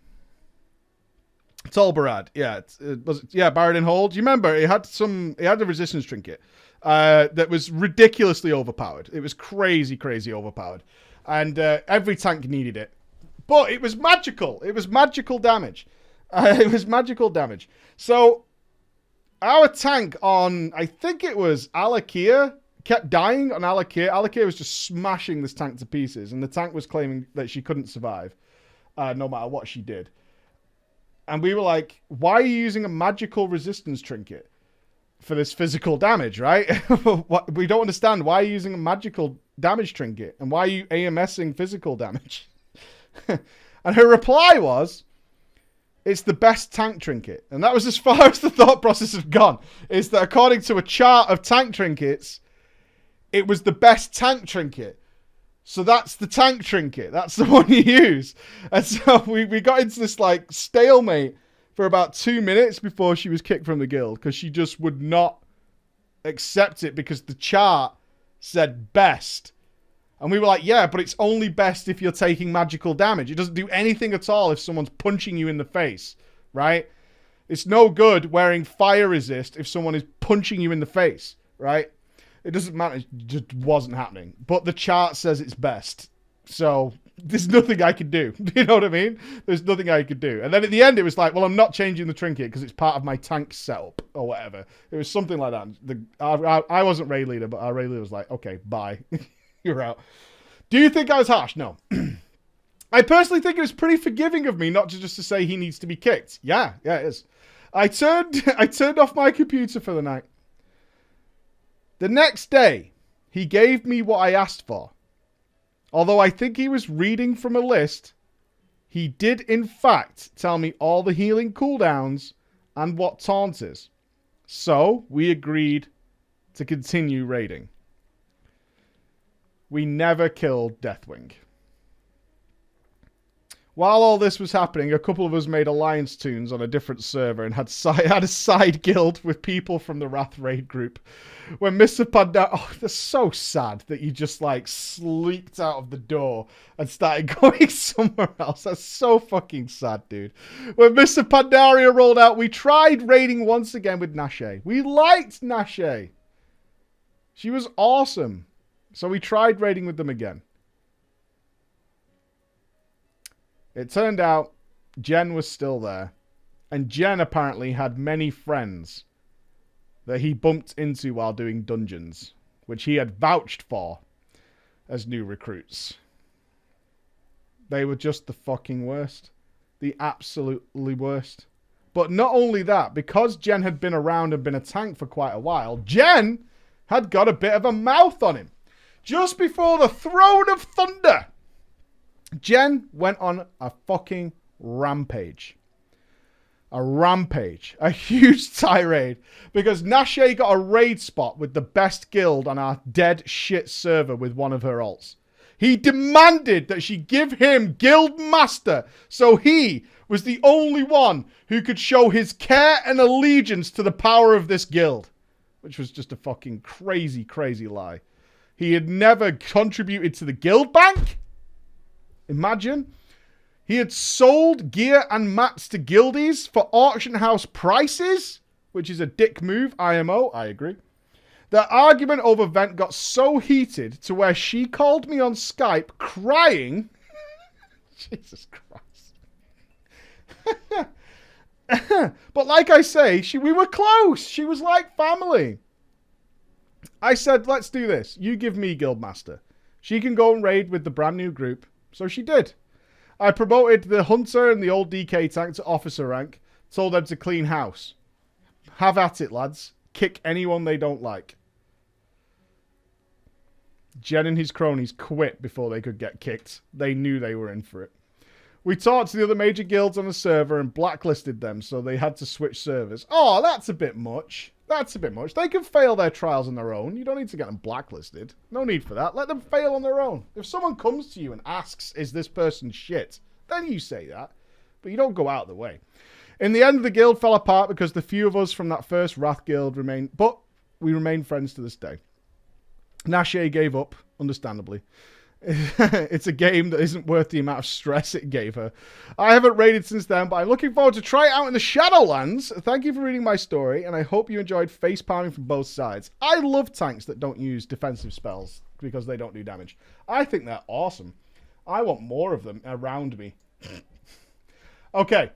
Tolbarad. Yeah. Baradin Hold. Do you remember? It had a resistance trinket that was ridiculously overpowered. It was crazy, crazy overpowered. And every tank needed it. But it was magical. It was magical damage. So our tank on, I think it was Alakia, kept dying on Alakir. Alakir was just smashing this tank to pieces, and the tank was claiming that she couldn't survive, no matter what she did. And we were like, why are you using a magical resistance trinket for this physical damage, right? We don't understand. Why are you using a magical damage trinket? And why are you AMSing physical damage? And her reply was, it's the best tank trinket. And that was as far as the thought process had gone. Is that according to a chart of tank trinkets, it was the best tank trinket. So that's the tank trinket. That's the one you use. And so we got into this like stalemate for about 2 minutes before she was kicked from the guild. Because she just would not accept it because the chart said best. And we were like, yeah, but it's only best if you're taking magical damage. It doesn't do anything at all if someone's punching you in the face, right? It's no good wearing fire resist if someone is punching you in the face, right? It doesn't matter. It just wasn't happening. But the chart says it's best. So there's nothing I could do. You know what I mean? There's nothing I could do. And then at the end, it was like, well, I'm not changing the trinket because it's part of my tank setup or whatever. It was something like that. I wasn't raid leader, but our raid leader was like, okay, bye. You're out. Do you think I was harsh? No. I personally think it was pretty forgiving of me not to just to say he needs to be kicked. Yeah, it is. I turned off my computer for the night. The next day, he gave me what I asked for. Although I think he was reading from a list, he did in fact tell me all the healing cooldowns and what taunt is. So, we agreed to continue raiding. We never killed Deathwing. While all this was happening, a couple of us made alliance tunes on a different server and had a side guild with people from the Wrath Raid group. When Mr. Pandari... Oh, that's so sad that you just, like, sleeped out of the door and started going somewhere else. That's so fucking sad, dude. When Mr. Pandaria rolled out, we tried raiding once again with Nashe. We liked Nashe. She was awesome. So we tried raiding with them again. It turned out Jen was still there. And Jen apparently had many friends that he bumped into while doing dungeons, which he had vouched for as new recruits. They were just the fucking worst. The absolutely worst. But not only that, because Jen had been around and been a tank for quite a while, Jen had got a bit of a mouth on him. Just before the Throne of Thunder, Jen went on a fucking rampage. A rampage. A huge tirade. Because Nashe got a raid spot with the best guild on our dead shit server with one of her alts. He demanded that she give him guild master, so he was the only one who could show his care and allegiance to the power of this guild. Which was just a fucking crazy, crazy lie. He had never contributed to the guild bank. Imagine. He had sold gear and mats to guildies for auction house prices, which is a dick move, IMO, I agree. The argument over Vent got so heated to where she called me on Skype crying. Jesus Christ. But like I say, we were close. She was like family. I said, let's do this. You give me Guildmaster. She can go and raid with the brand new group. So she did. I promoted the Hunter and the old DK tank to officer rank. Told them to clean house. Have at it, lads. Kick anyone they don't like. Jen and his cronies quit before they could get kicked. They knew they were in for it. We talked to the other major guilds on the server and blacklisted them, so they had to switch servers. Oh, that's a bit much. That's a bit much. They can fail their trials on their own. You don't need to get them blacklisted. No need for that. Let them fail on their own. If someone comes to you and asks, is this person shit? Then you say that. But you don't go out of the way. In the end, the guild fell apart because the few of us from that first Wrath guild remained... But we remain friends to this day. Nashe gave up, understandably. It's a game that isn't worth the amount of stress it gave her. I haven't raided since then, but I'm looking forward to try it out in the Shadowlands. Thank you for reading my story, and I hope you enjoyed face palming from both sides. I love tanks that don't use defensive spells because they don't do damage. I think they're awesome. I want more of them around me. Okay.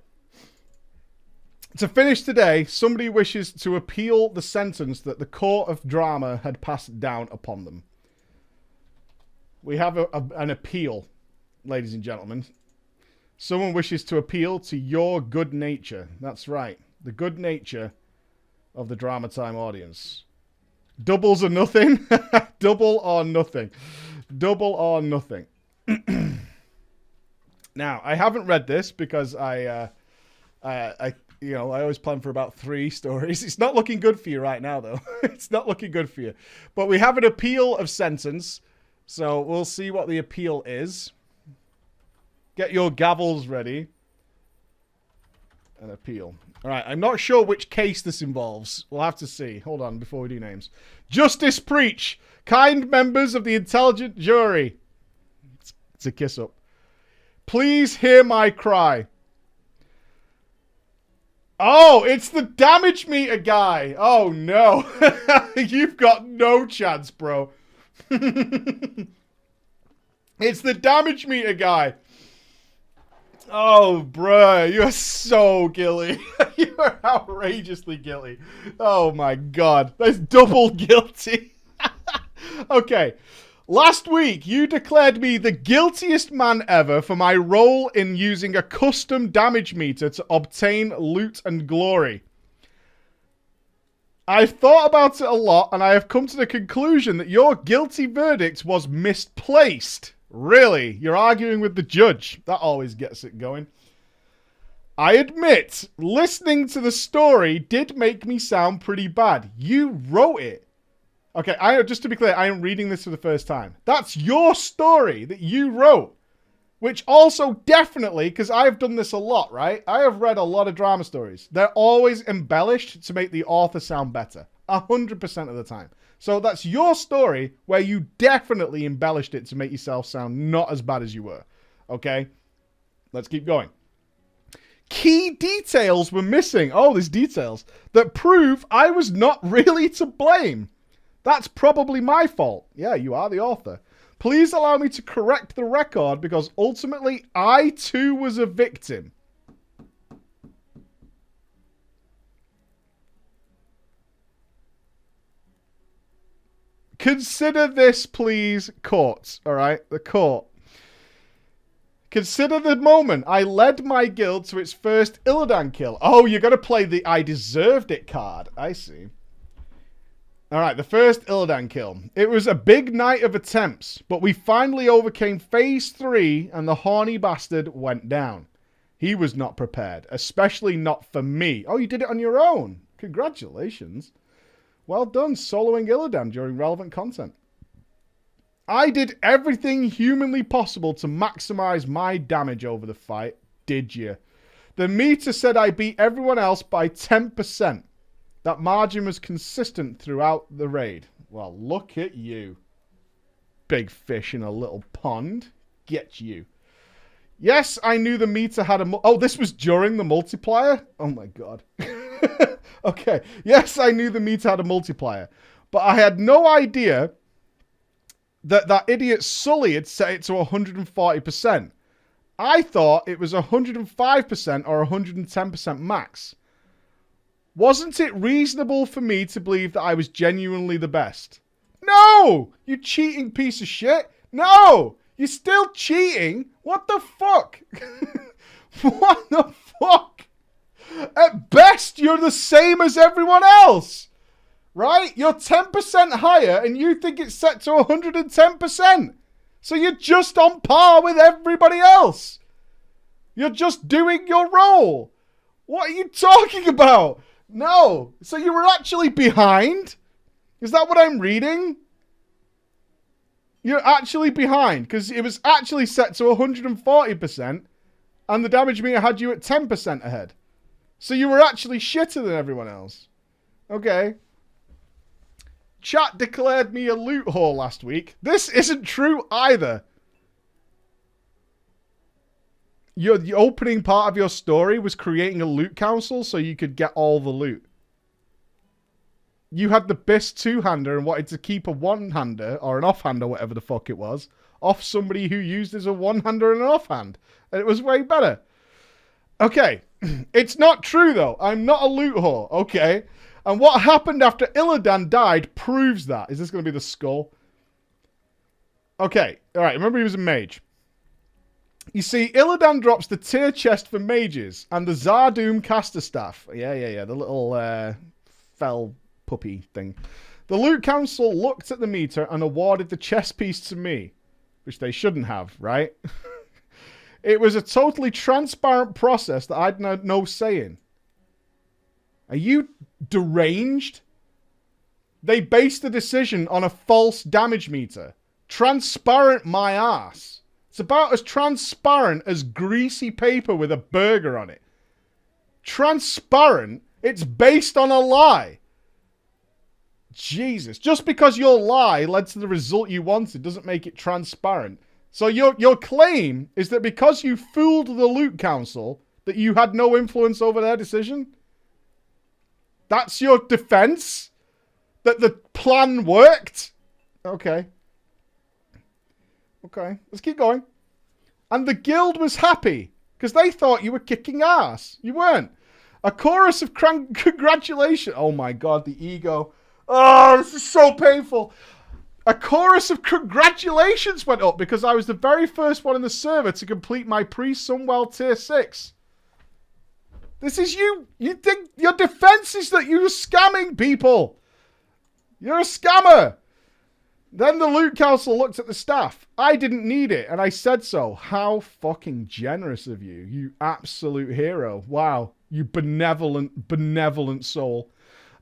To finish today, somebody wishes to appeal the sentence that the court of drama had passed down upon them. We have an appeal, ladies and gentlemen. Someone wishes to appeal to your good nature. That's right. The good nature of the Drama Time audience. Doubles or nothing? Double or nothing. Double or nothing. Now, I haven't read this because I always plan for about 3 stories. It's not looking good for you right now, though. It's not looking good for you. But we have an appeal of sentence, so we'll see what the appeal is. Get your gavels ready. An appeal. All right, I'm not sure which case this involves. We'll have to see. Hold on, before we do names. Justice preach. Kind members of the intelligent jury. It's a kiss up. Please hear my cry. Oh, it's the damage meter guy. Oh, no. You've got no chance, bro. It's the damage meter guy. Oh, bruh, you're so guilty. You're outrageously guilty. Oh, my God. That's double guilty. Okay. Last week, you declared me the guiltiest man ever for my role in using a custom damage meter to obtain loot and glory. I've thought about it a lot, and I have come to the conclusion that your guilty verdict was misplaced. Really? You're arguing with the judge. That always gets it going. I admit, listening to the story did make me sound pretty bad. You wrote it. Okay, just to be clear, I am reading this for the first time. That's your story that you wrote. Which also definitely, because I've done this a lot, right? I have read a lot of drama stories. They're always embellished to make the author sound better. 100% of the time. So that's your story where you definitely embellished it to make yourself sound not as bad as you were. Okay? Let's keep going. Key details were missing. Oh, there's details that prove I was not really to blame. That's probably my fault. Yeah, you are the author. Please allow me to correct the record because ultimately I too was a victim. Consider this, please, court. All right, the court. Consider the moment I led my guild to its first Illidan kill. Oh, you're going to play the I deserved it card. I see. All right, the first Illidan kill. It was a big night of attempts, but we finally overcame phase 3 and the horny bastard went down. He was not prepared, especially not for me. Oh, you did it on your own. Congratulations. Well done soloing Illidan during relevant content. I did everything humanly possible to maximize my damage over the fight. Did you? The meter said I beat everyone else by 10%. That margin was consistent throughout the raid. Well, look at you. Big fish in a little pond. Get you. Yes, I knew the meter had a... Oh, this was during the multiplier? Oh my god. Okay. Yes, I knew the meter had a multiplier. But I had no idea that idiot Sully had set it to 140%. I thought it was 105% or 110% max. Wasn't it reasonable for me to believe that I was genuinely the best? No! You cheating piece of shit. No! You're still cheating? What the fuck? What the fuck? At best, you're the same as everyone else. Right? You're 10% higher and you think it's set to 110%. So you're just on par with everybody else. You're just doing your role. What are you talking about? No. So you were actually behind? Is that what I'm reading? You're actually behind because it was actually set to 140% and the damage meter had you at 10% ahead. So you were actually shitter than everyone else. Okay. Chat declared me a loot whore last week. This isn't true either. The opening part of your story was creating a loot council so you could get all the loot. You had the best two-hander and wanted to keep a one-hander, or an off-hander, whatever the fuck it was, off somebody who used as a one-hander and an offhand. And it was way better. Okay, it's not true though. I'm not a loot whore, okay? And what happened after Illidan died proves that. Is this going to be the skull? Okay, alright, remember he was a mage. You see, Illidan drops the tier chest for mages and the Zardoom caster staff. Yeah, the little fell puppy thing. The Loot Council looked at the meter and awarded the chest piece to me. Which they shouldn't have, right? It was a totally transparent process that I'd no say in. Are you deranged? They based the decision on a false damage meter. Transparent my ass. It's about as transparent as greasy paper with a burger on it. Transparent? It's based on a lie. Jesus. Just because your lie led to the result you wanted doesn't make it transparent. So your claim is that because you fooled the Loot Council, that you had no influence over their decision? That's your defense? That the plan worked? Okay. Okay, let's keep going. And the guild was happy because they thought you were kicking ass. You weren't. A chorus of congratulations. Oh my God, the ego. Oh, this is so painful. A chorus of congratulations went up because I was the very first one in the server to complete my pre-Sunwell tier 6. This is you. You think your defense is that you're scamming people. You're a scammer. Then the Loot Council looked at the staff. I didn't need it, and I said so. How fucking generous of you. You absolute hero. Wow. You benevolent soul.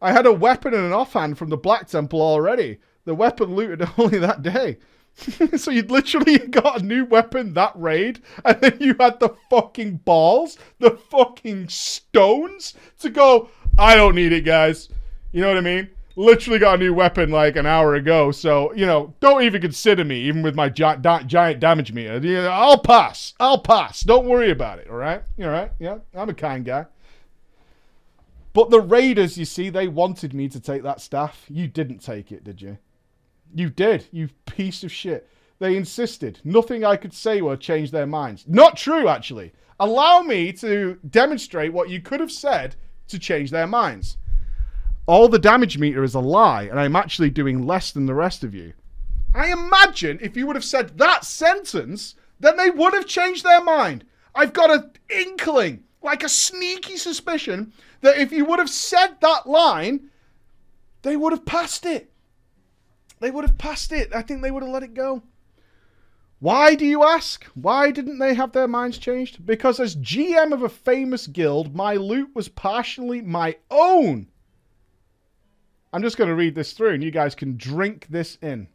I had a weapon and an offhand from the Black Temple already. The weapon looted only that day. So you'd literally got a new weapon that raid, and then you had the fucking balls, the fucking stones to go, I don't need it, guys. You know what I mean? Literally got a new weapon like an hour ago, so, you know, don't even consider me, even with my giant damage meter. You know, I'll pass. Don't worry about it, all right? You all right? Yeah, I'm a kind guy. But the raiders, you see, they wanted me to take that staff. You didn't take it, did you? You did, you piece of shit. They insisted. Nothing I could say would change their minds. Not true, actually. Allow me to demonstrate what you could have said to change their minds. All the damage meter is a lie, and I'm actually doing less than the rest of you. I imagine if you would have said that sentence, then they would have changed their mind. I've got an inkling, like a sneaky suspicion, that if you would have said that line, they would have passed it. They would have passed it. I think they would have let it go. Why do you ask? Why didn't they have their minds changed? Because as GM of a famous guild, my loot was partially my own. I'm just going to read this through and you guys can drink this in.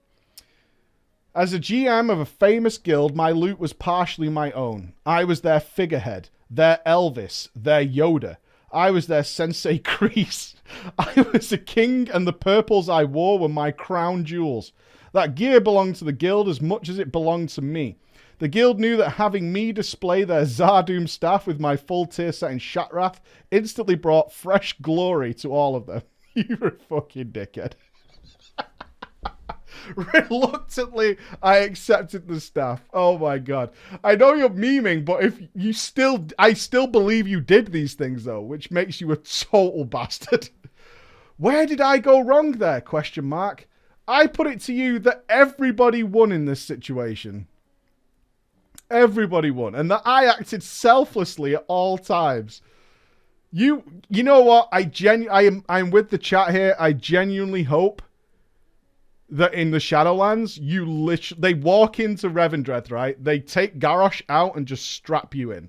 As a GM of a famous guild, my loot was partially my own. I was their figurehead, their Elvis, their Yoda. I was their Sensei Kreese. I was a king and the purples I wore were my crown jewels. That gear belonged to the guild as much as it belonged to me. The guild knew that having me display their Zardoom staff with my full tier set in Shattrath instantly brought fresh glory to all of them. You're a fucking dickhead. Reluctantly, I accepted the staff. Oh my God. I know you're memeing, but if you I still believe you did these things though, which makes you a total bastard. Where did I go wrong there? Question mark. I put it to you that everybody won in this situation. Everybody won. And that I acted selflessly at all times. You know what? I'm with the chat here. I genuinely hope that in the Shadowlands, they walk into Revendreth, right? They take Garrosh out and just strap you in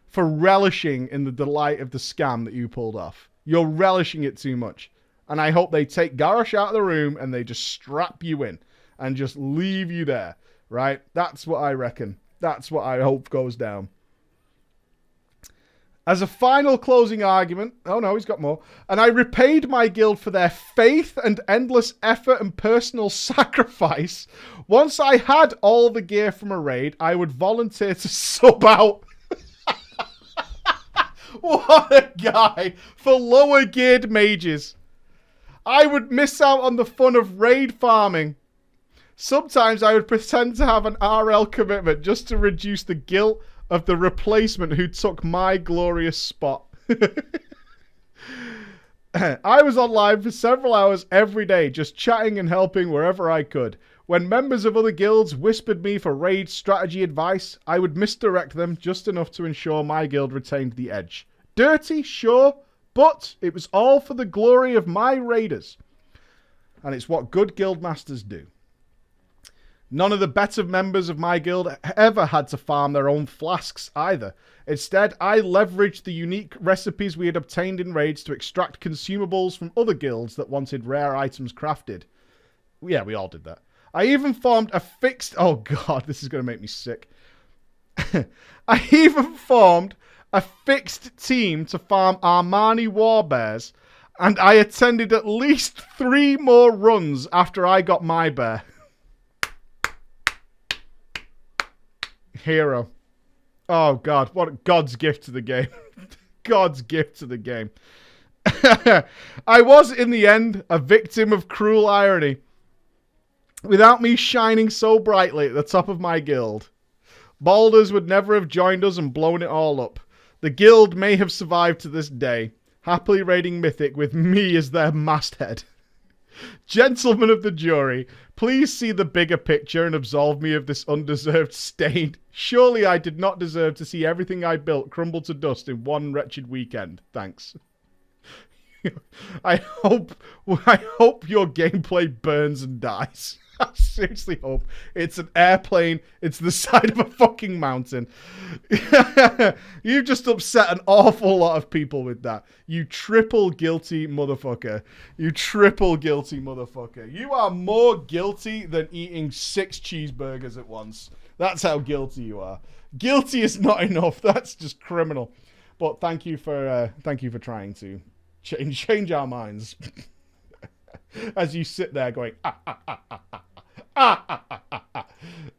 for relishing in the delight of the scam that you pulled off. You're relishing it too much. And I hope they take Garrosh out of the room and they just strap you in and just leave you there, right? That's what I reckon. That's what I hope goes down. As a final closing argument, oh no, he's got more. And I repaid my guild for their faith and endless effort and personal sacrifice. Once I had all the gear from a raid, I would volunteer to sub out. What a guy for lower geared mages. I would miss out on the fun of raid farming. Sometimes I would pretend to have an RL commitment just to reduce the guilt of the replacement who took my glorious spot. I was online for several hours every day, just chatting and helping wherever I could. When members of other guilds whispered me for raid strategy advice, I would misdirect them just enough to ensure my guild retained the edge. Dirty, sure, but it was all for the glory of my raiders. And it's what good guild masters do. None of the better members of my guild ever had to farm their own flasks either. Instead, I leveraged the unique recipes we had obtained in raids to extract consumables from other guilds that wanted rare items crafted. Yeah, we all did that. I even formed a fixed... Oh god, this is going to make me sick. I even formed a fixed team to farm Armani Warbears, and I attended at least 3 more runs after I got my bear. Hero. Oh god, what God's gift to the game. God's gift to the game. I was, in the end, a victim of cruel irony. Without me shining so brightly at the top of my guild, Balders would never have joined us and blown it all up. The guild may have survived to this day, happily raiding Mythic with me as their masthead. Gentlemen of the jury, please see the bigger picture and absolve me of this undeserved stain. Surely I did not deserve to see everything I built crumble to dust in one wretched weekend. Thanks. I hope your gameplay burns and dies. I seriously hope it's an airplane. It's the side of a fucking mountain. You've just upset an awful lot of people with that. You triple guilty motherfucker. You triple guilty motherfucker. You are more guilty than eating 6 cheeseburgers at once. That's how guilty you are. Guilty is not enough. That's just criminal. But thank you for trying to change our minds. As you sit there going,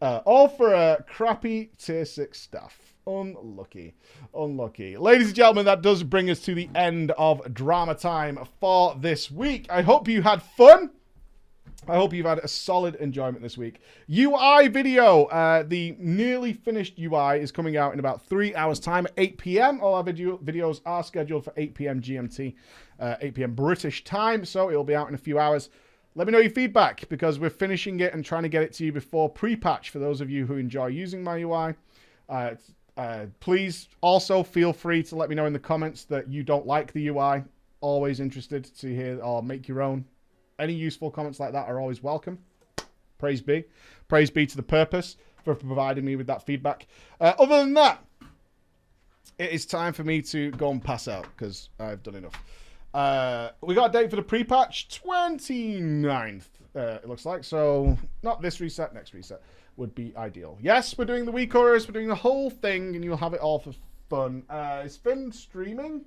all for crappy tier 6 stuff. Unlucky. Unlucky. Ladies and gentlemen, that does bring us to the end of Drama Time for this week. I hope you had fun. I hope you've had a solid enjoyment this week. UI video. The nearly finished UI is coming out in about 3 hours' time at 8 p.m. All our videos are scheduled for 8 p.m. GMT, 8 p.m. British time, so it'll be out in a few hours. Let me know your feedback, because we're finishing it and trying to get it to you before pre-patch for those of you who enjoy using my UI. Please also feel free to let me know in the comments that you don't like the UI. Always interested to hear or make your own. Any useful comments like that are always welcome. Praise be. Praise be to the purpose for providing me with that feedback. Other than that, it is time for me to go and pass out, because I've done enough. We got a date for the pre-patch, 29th, it looks like. So, not this reset, next reset would be ideal. Yes, we're doing the week chorus, we're doing the whole thing, and you'll have it all for fun. Is Finn streaming?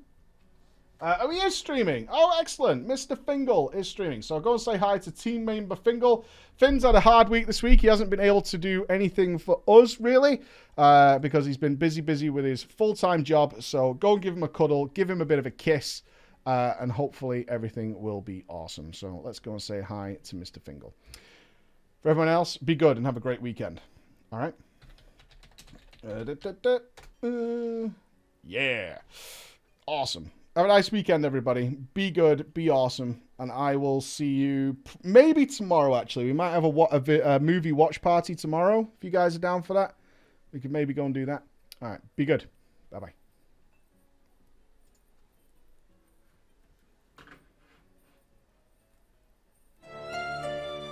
Oh, he is streaming. Oh, excellent. Mr. Fingal is streaming. So I'll go and say hi to team member Fingal. Finn's had a hard week this week. He hasn't been able to do anything for us, really, because he's been busy with his full-time job. So go and give him a cuddle, give him a bit of a kiss, and hopefully everything will be awesome. So let's go and say hi to Mr. Fingal. For everyone else, be good and have a great weekend. All right? Yeah. Awesome. Have a nice weekend, everybody. Be good, be awesome, and I will see you maybe tomorrow, actually. We might have a movie watch party tomorrow. If you guys are down for that, we could maybe go and do that. All right, be good. Bye-bye.